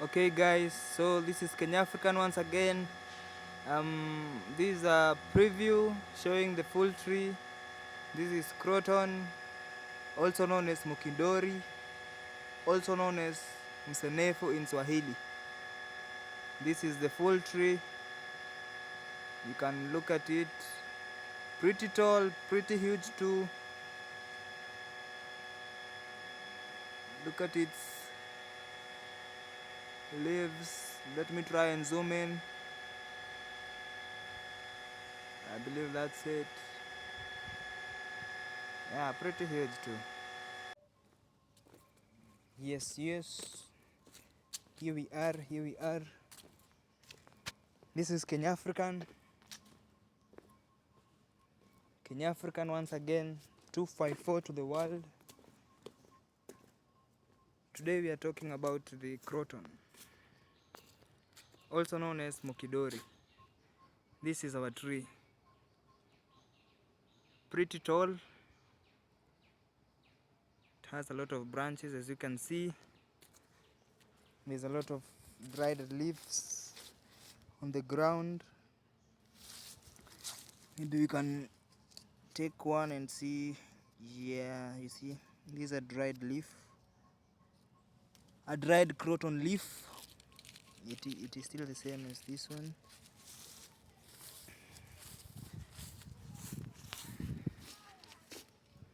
Okay guys, so this is Kenya African once again. This is a preview showing the full tree. This is Croton, also known as Mukindori, also known as Msenefu in Swahili. This is the full tree. You can look at it. Pretty tall, pretty huge too. Look at its leaves. Let me try and zoom in. I believe that's it. Yeah, pretty huge too. Yes. Here we are. This is Kenya African once again, 254 to the world. Today we are talking about the Croton, also known as Mukindori. This is our tree. Pretty tall. It has a lot of branches, as you can see. There's a lot of dried leaves on the ground. Maybe we can take one and see. Yeah, you see, this is a dried leaf, a dried Croton leaf. It is still the same as this one.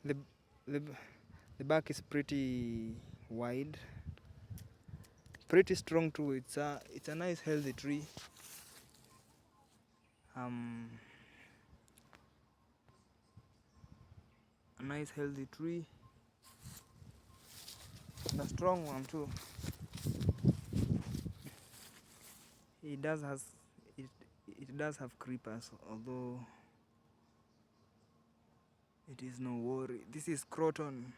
The, the, the bark is pretty wide, pretty strong too. It's a nice healthy tree. A nice healthy tree and a strong one too. It does has it it does have creepers, although it is no worry. This is Croton.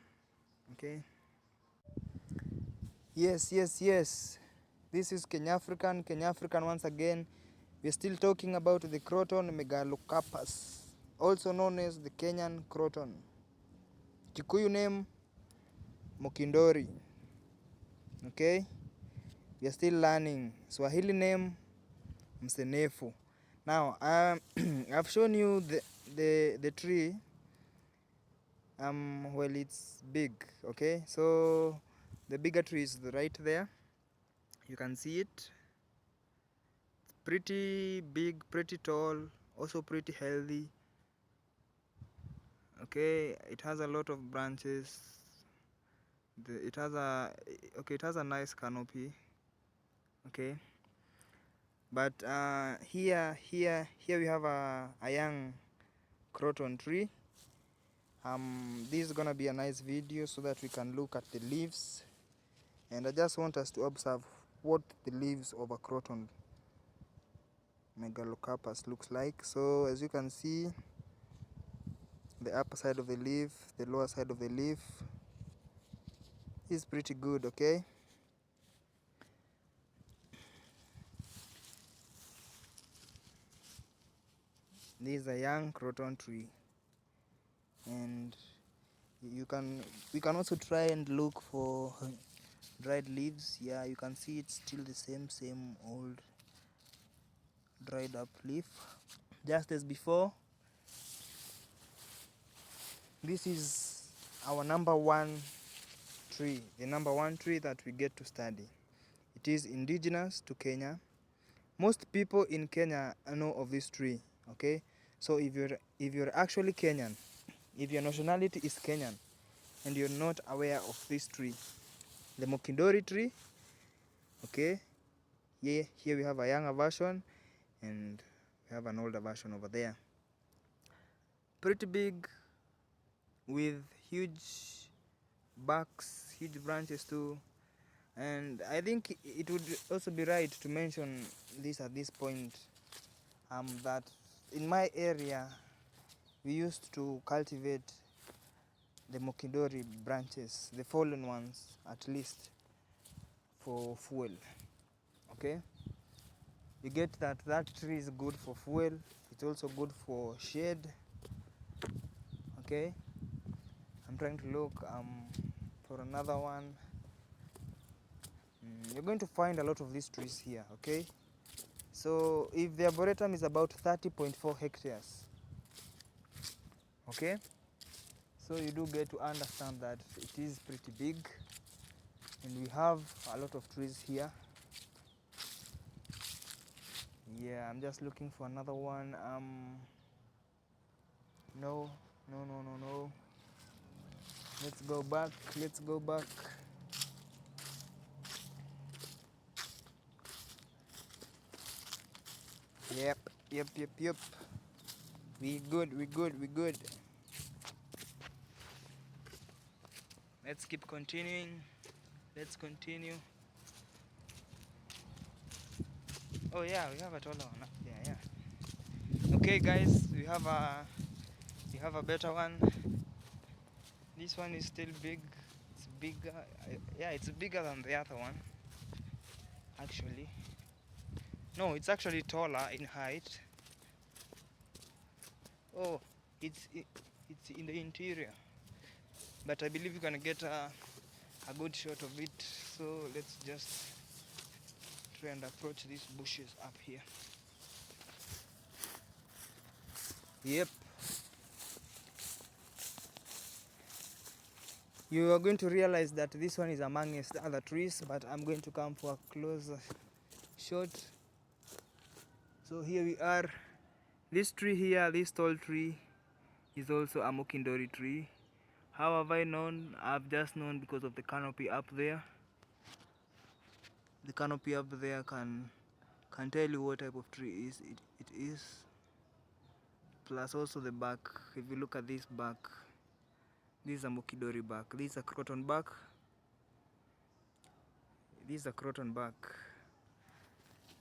Okay. Yes. This is Kenya African once again. We're still talking about the Croton megalocarpus, also known as the Kenyan Croton. Kikuyu name Mukindori. Okay, we are still learning. Swahili name Msenefu. Now I've shown you the tree well, it's big. Okay, so the bigger tree is right there. You can see it. Pretty big, pretty tall, also pretty healthy. Okay, it has a lot of branches. It has a nice canopy. Okay, but here we have a young Croton tree. This is gonna be a nice video so that we can look at the leaves, and I just want us to observe what the leaves of a Croton megalocarpus looks like. So as you can see, the upper side of the leaf, the lower side of the leaf is pretty good. Okay, this is a young Croton tree, and we can also try and look for dried leaves. Yeah, you can see it's still the same old dried up leaf, just as before. This is our number one tree, the number one tree that we get to study. It is indigenous to Kenya. Most people in Kenya know of this tree. Okay, so if you're actually Kenyan, if your nationality is Kenyan and you're not aware of this tree, the Mukindori tree, okay, yeah, here we have a younger version and we have an older version over there. Pretty big, with huge barks, huge branches too. And I think it would also be right to mention this at this point, that in my area we used to cultivate the Mukindori branches, the fallen ones at least, for fuel. Okay, you get that tree is good for fuel. It's also good for shade. Okay, I'm trying to look for another one. You're going to find a lot of these trees here, okay? So if the arboretum is about 30.4 hectares, okay? So you do get to understand that it is pretty big, and we have a lot of trees here. Yeah, I'm just looking for another one. No. Let's go back. Yep. We good. Let's keep continuing. Let's continue. Oh yeah, we have a taller one up there, yeah. Okay guys, we have a better one. This one is still big. It's bigger. Yeah, it's bigger than the other one. Actually. No, it's actually taller in height. Oh, it's in the interior. But I believe you're gonna get a good shot of it. So let's just try and approach these bushes up here. Yep. You are going to realize that this one is amongst the other trees, but I'm going to come for a closer shot. So here we are. This tree here, this tall tree, is also a Mukindori tree. How have I known? I've just known because of the canopy up there. The canopy up there can tell you what type of tree it is. Plus also the bark. If you look at this bark, this is a Mukindori bark. This is a croton bark. This is a croton bark.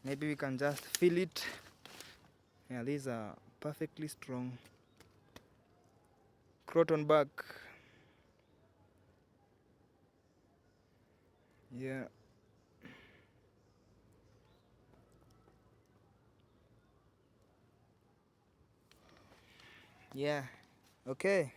Maybe we can just feel it. Yeah, these are perfectly strong croton bark. Yeah. Yeah. Okay.